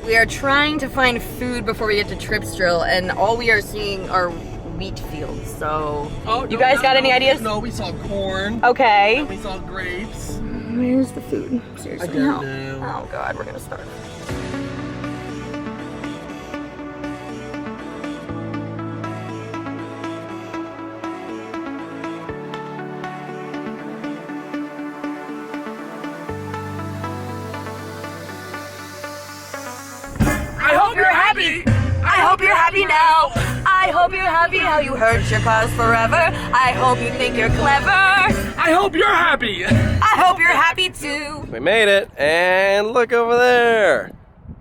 We are trying to find food before we get to Tripsdrill, and all we are seeing are wheat fields. So, you guys got any ideas? No, we saw corn. Okay. And we saw grapes. Where's the food? Seriously, I don't know. Oh God, we're gonna start. I hope you're happy! I hope you're happy now. I hope you're happy how you hurt your cause forever. I hope you think you're clever. I hope you're happy! I hope you're happy too. We made it, and look over there.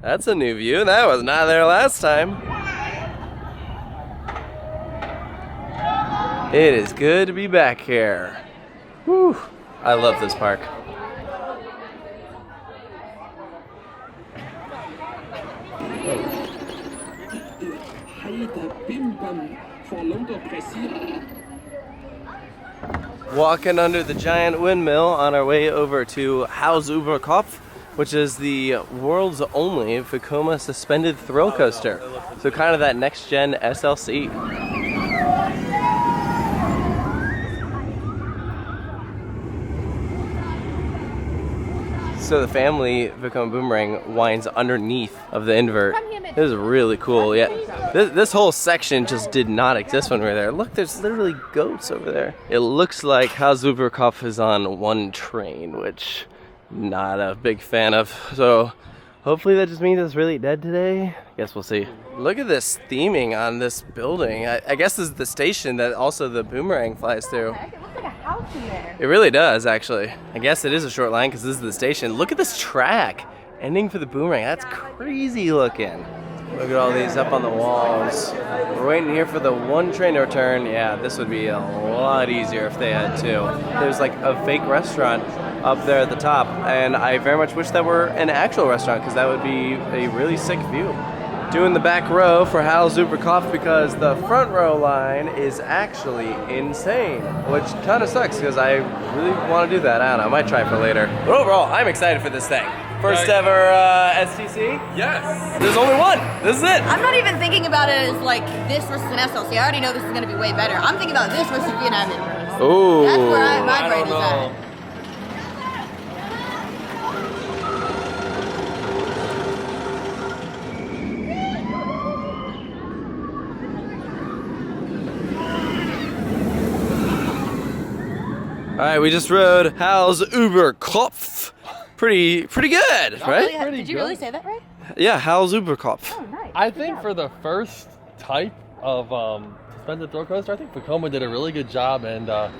That's a new view. That was not there last time. It is good to be back here. Whew. I love this park. Walking under the giant windmill on our way over to Hals Uber Kopf, which is the world's only Vekoma suspended thrill coaster. So kind of that next gen SLC. So the family Vekoma Boomerang winds underneath of the invert. This is really cool. Yeah, this whole section just did not exist when we were there. Look, there's literally goats over there. It looks like Hals Uber Kopf is on one train, which I'm not a big fan of. So hopefully that just means it's really dead today. I guess we'll see. Look at this theming on this building. I guess this is the station that also the Boomerang flies through. House in there. It really does, actually. I guess it is a short line because this is the station. Look at this track ending for the Boomerang. That's crazy looking. Look at all these up on the walls. We're waiting here for the one train to return. Yeah, this would be a lot easier if they had two. There's like a fake restaurant up there at the top, and I very much wish that were an actual restaurant because that would be a really sick view. Doing the back row for Hals Uber Kopf because the front row line is actually insane, which kind of sucks because I really want to do that. I don't know, I might try for later. But overall, I'm excited for this thing. First ever STC? Yes! There's only one. This is it. I'm not even thinking about it as like this versus an SLC. I already know this is gonna be way better. I'm thinking about this versus Vietnam inverse. Ooh. That's where my brain is at. All right, we just rode Hals Uber Kopf. Pretty good, right? Really? Did you really say that right? Yeah, Hals Uber Kopf. Oh, nice. I think for the first type of suspended thrill coaster, I think Vekoma did a really good job, and I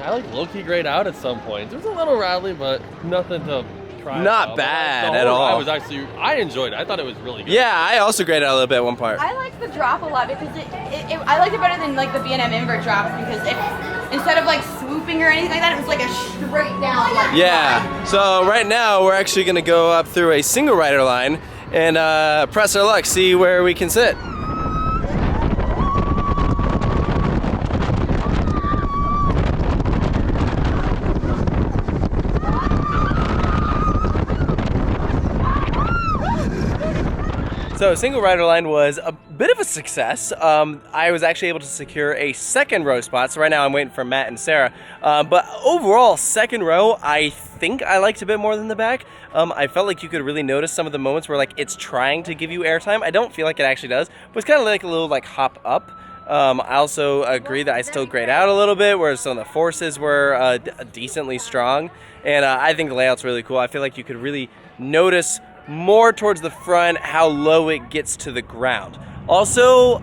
like low-key grayed out at some points. It was a little rattly, but nothing to cry Not about. bad The at whole all. ride was I enjoyed it. I thought it was really good. Yeah, I also graded out a little bit at one part. I liked the drop a lot because I liked it better than like the B&M invert drops because instead of like swooping or anything like that, it was like a straight down. Like, Yeah, so right now we're actually gonna go up through a single rider line and press our luck, see where we can sit. So single rider line was a bit of a success. I was actually able to secure a second row spot. So right now I'm waiting for Matt and Sarah. But overall, second row, I think I liked a bit more than the back. I felt like you could really notice some of the moments where like it's trying to give you airtime. I don't feel like it actually does, but it's kind of like a little like hop up. I also agree that I still grayed out a little bit, whereas some of the forces were decently strong. And I think the layout's really cool. I feel like you could really notice more towards the front how low it gets to the ground. Also,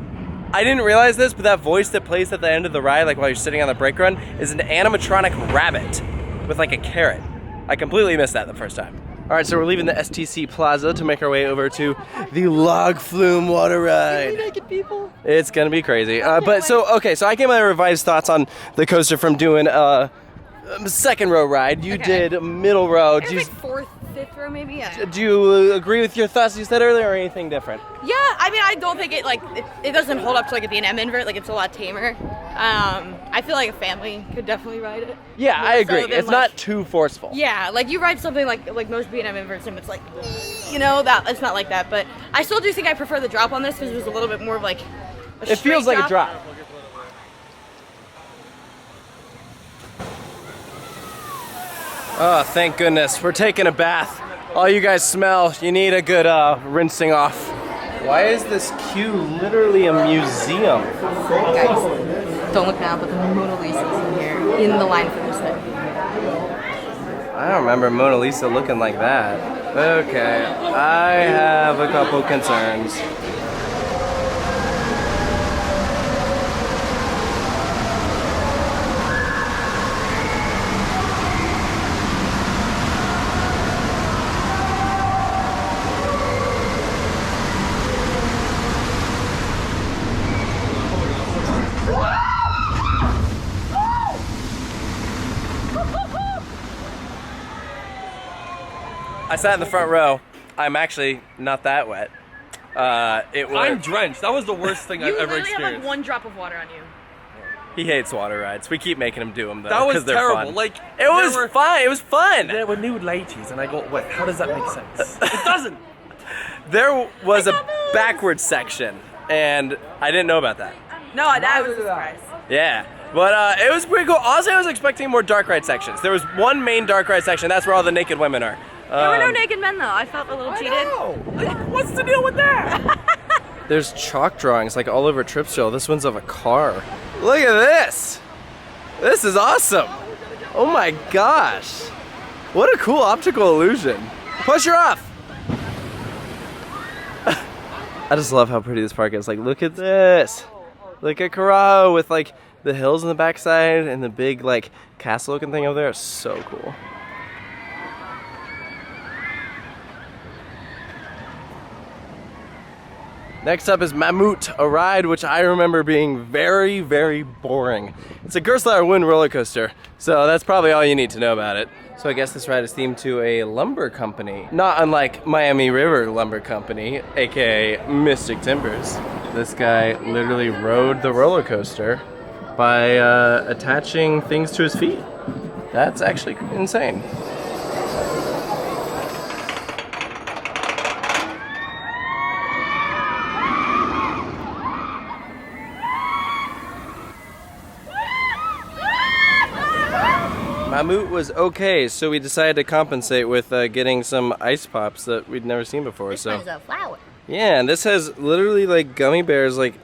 I didn't realize this, but that voice that plays at the end of the ride, like while you're sitting on the brake run, is an animatronic rabbit with like a carrot. I completely missed that the first time. All right, so we're leaving the STC Plaza to make our way over to the Log Flume water ride. naked people. It's gonna be crazy. So I gave my revised thoughts on the coaster from doing second row ride. You did middle row. It was like fourth, fifth row maybe. Yeah. Do you agree with your thoughts you said earlier, or anything different? Yeah, I mean, I don't think it doesn't hold up to like a B&M invert. Like it's a lot tamer. I feel like a family could definitely ride it. Yeah, I agree. So then, it's not too forceful. Yeah, like you ride something like most B&M inverts and it's like you know, that it's not like that. But I still do think I prefer the drop on this because it was a little bit more of like a It feels like a drop. Oh, thank goodness. We're taking a bath. All you guys smell. You need a good rinsing off. Why is this queue literally a museum? Guys, don't look now, but the Mona Lisa's in here in the line for this thing. I don't remember Mona Lisa looking like that. Okay, I have a couple concerns. I sat in the front row. I'm actually not that wet. I'm drenched. That was the worst thing I've ever You literally experienced. have like one drop of water on you. He hates water rides. We keep making him do them though. That was they're terrible. Fun. Like it was fun. It was fun. There were nude ladies, and I go, wait, how does that make sense? It doesn't. There was a backwards section, and I didn't know about that. No, that was a surprise. Yeah. But it was pretty cool. Honestly, I was expecting more dark ride sections. There was one main dark ride section. That's where all the naked women are. There were no naked men though. I felt a little cheated. What's the deal with that? There's chalk drawings like all over Tripsdrill. This one's of a car. Look at this. This is awesome. Oh my gosh. What a cool optical illusion. Push her off. I just love how pretty this park is. Like, look at this. Look at Karacho with like the hills on the backside and the big like castle looking thing over there. It's so cool. Next up is Mammut, a ride which I remember being very, very boring. It's a Gerstlauer Wind roller coaster, so that's probably all you need to know about it. So I guess this ride is themed to a lumber company, not unlike Miami River Lumber Company, aka Mystic Timbers. This guy literally rode the roller coaster by attaching things to his feet. That's actually insane. Mammut was okay, so we decided to compensate with getting some ice pops that we'd never seen before. This one's a flower. Yeah, and this has literally like gummy bears like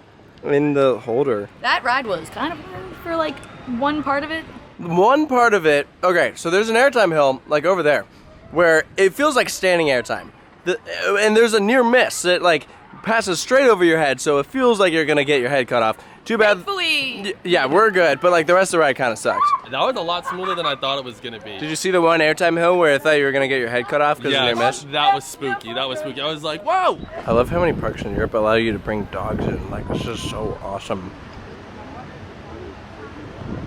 in the holder. That ride was kind of hard for like one part of it. One part of it, okay, so there's an airtime hill like over there where it feels like standing airtime. And there's a near miss that like passes straight over your head, so it feels like you're gonna get your head cut off. Too bad. Thankfully. Yeah, we're good, but like the rest of the ride kind of sucks. That was a lot smoother than I thought it was gonna be. Did you see the one airtime hill where I thought you were gonna get your head cut off because of your mesh? That was spooky. That was spooky. I was like, whoa! I love how many parks in Europe allow you to bring dogs in. Like, it's just so awesome.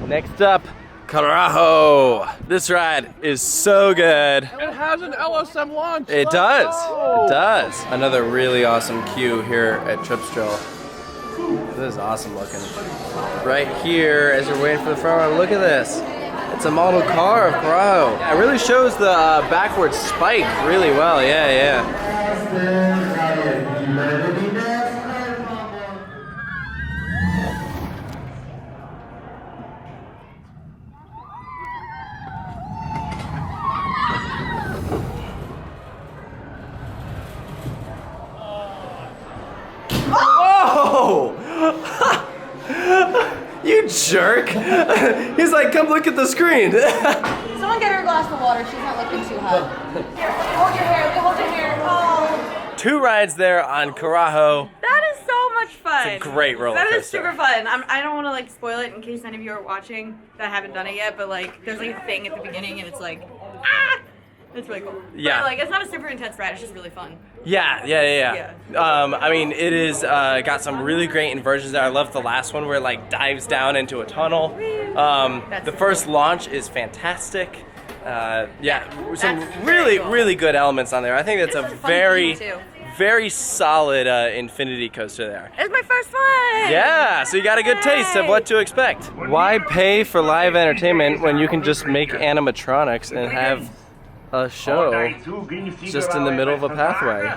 Next up, Karacho. This ride is so good. It has an LSM launch. It does. It does. Another really awesome queue here at Tripsdrill. This is awesome looking. Right here, as you're waiting for the front run, look at this. It's a model car of Karacho. Yeah, it really shows the backward spike really well. Yeah, yeah. Oh! You jerk! He's like, come look at the screen. Someone get her a glass of water. She's not looking too hot. Here, hold your hair. Hold your hair. Oh. 2 rides there on Karacho. That is so much fun. It's a great roller That coaster. is super fun. I don't want to like spoil it in case any of you are watching that haven't done it yet, but like there's like a thing at the beginning and it's like, ah! It's really cool. Yeah. But, like it's not a super intense ride. It's just really fun. Yeah. I mean, it is got some really great inversions there. I love the last one where it like dives down into a tunnel. The first launch is fantastic. Some really good elements on there. I think that's a very solid infinity coaster there. It's my first one. Yeah, so you got a good taste of what to expect. Why pay for live entertainment when you can just make animatronics and have a show just in the middle of a pathway.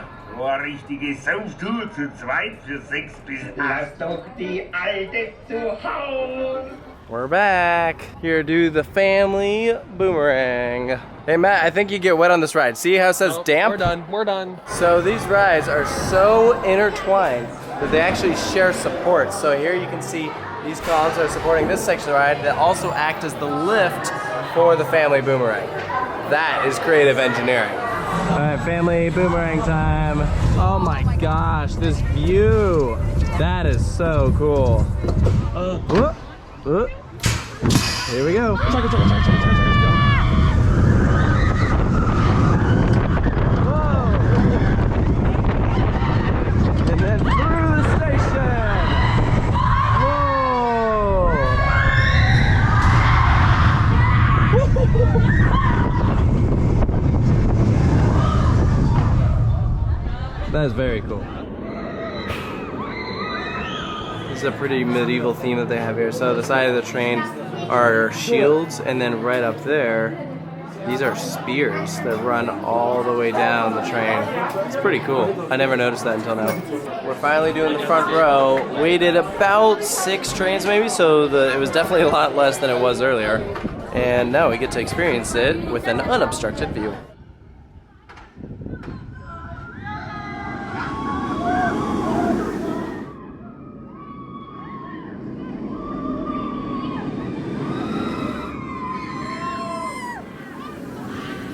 We're back. Here to do the family boomerang. Hey Matt, I think you get wet on this ride. See how it says damp? We're done. We're done. So these rides are so intertwined that they actually share support. So here you can see these columns are supporting this section of the ride that also act as the lift for the family boomerang. That is creative engineering. All right, family boomerang time. Oh my gosh, this view. That is so cool. Here we go. And then through the station. Whoa. That is very cool. This is a pretty medieval theme that they have here. So the side of the train are shields, and then right up there, these are spears that run all the way down the train. It's pretty cool. I never noticed that until now. We're finally doing the front row. Waited about 6 trains maybe, so it was definitely a lot less than it was earlier. And now we get to experience it with an unobstructed view.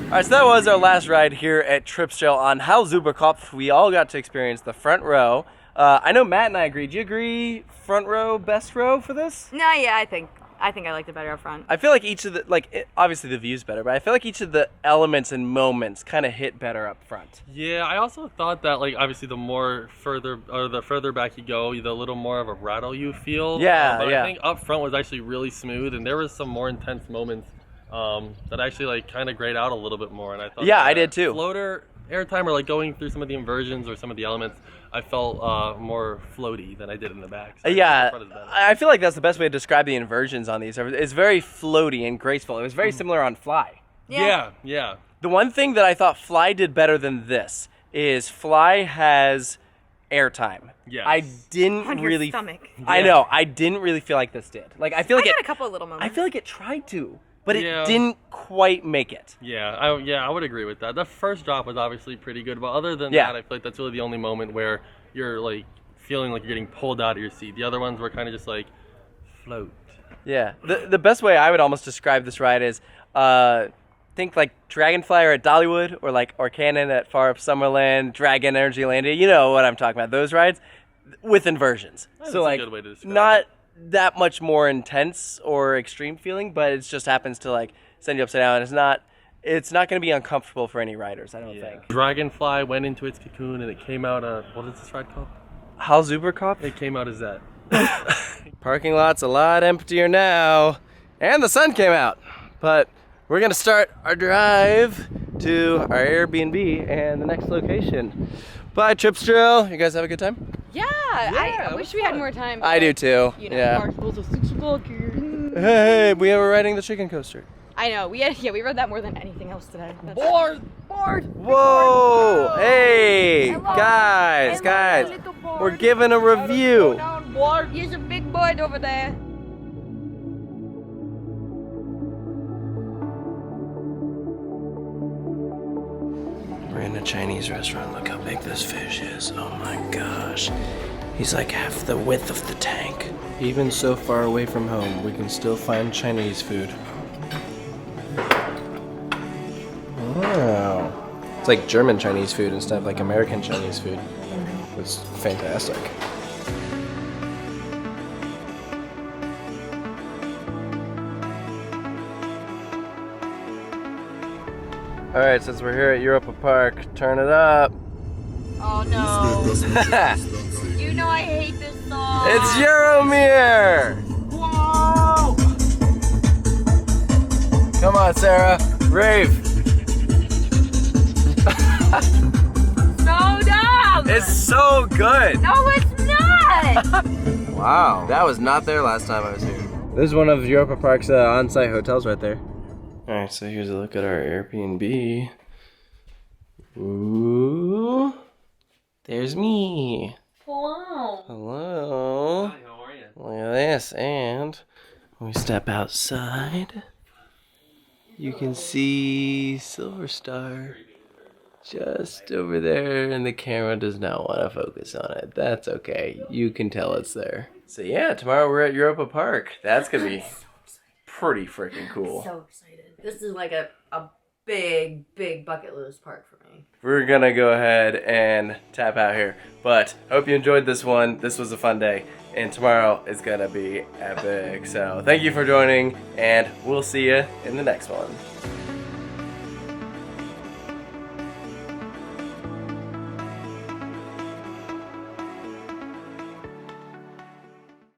Alright, so that was our last ride here at Tripsdrill on Hals Uber Kopf. We all got to experience the front row. I know Matt and I agreed. Do you agree front row, best row for this? No, yeah, I think I liked it better up front. I feel like each of the, obviously the view's better, but I feel like each of the elements and moments kind of hit better up front. Yeah, I also thought that, obviously the further back you go, the little more of a rattle you feel. Yeah, but yeah. I think up front was actually really smooth, and there was some more intense moments that actually kind of grayed out a little bit more, and I thought I did too. Floater airtime or going through some of the inversions or some of the elements, I felt more floaty than I did in the back. So yeah, I feel like that's the best way to describe the inversions on these. It's very floaty and graceful. It was very similar on Fly. Yeah. The one thing that I thought Fly did better than this is Fly has airtime. Yes. I didn't on really. Your stomach. I know. I didn't really feel like this did. I feel like I got a couple of little moments. I feel like it tried to, but it didn't quite make it. I would agree with that. The first drop was obviously pretty good, but other than that, I feel like that's really the only moment where you're feeling like you're getting pulled out of your seat. The other ones were kind of just float. Yeah. The best way I would almost describe this ride is think Dragonflyer at Dollywood or Cannon at Far Up Summerland, Dragon Energy Landia. You know what I'm talking about. Those rides with inversions. That's a good way to describe not it. That much more intense or extreme feeling, but it just happens to send you upside down. It's not going to be uncomfortable for any riders, I don't think. Dragonfly went into its cocoon and it came out what is this ride called? Hals Uber Kopf? It came out as that. Parking lot's a lot emptier now, and the sun came out. But we're going to start our drive to our Airbnb and the next location. Bye, Tripsdrill. You guys have a good time? Yeah, I wish we had more time. I do too. Mark's rules are 6 o'clock here. Hey, we were riding the chicken coaster. I know. We rode that more than anything else today. Board! Whoa! Hey, Hello. guys, Little board. we're giving a review. Here's a big board over there. We're in a Chinese restaurant. Look how big this fish is. Oh my gosh. He's like half the width of the tank. Even so far away from home, we can still find Chinese food. Wow. It's like German Chinese food instead of American Chinese food. It's fantastic. Alright, since we're here at Europa Park, turn it up. Oh no. You know I hate this song. It's Euromir! Whoa! Come on, Sarah. Rave. So dumb! It's so good! No, it's not! Wow. That was not there last time I was here. This is one of Europa Park's on-site hotels right there. Alright, so here's a look at our Airbnb. Ooh. There's me. Hello. Hello. Hi, how are you? Look at this, and when we step outside, you can see Silver Star just over there, and the camera does not want to focus on it. That's okay. You can tell it's there. So yeah, tomorrow we're at Europa Park. That's gonna be pretty freaking cool. So excited. This is like a big bucket list park for me. We're gonna go ahead and tap out here, but hope you enjoyed this one. This was a fun day, and tomorrow is gonna be epic. So thank you for joining, and we'll see you in the next one.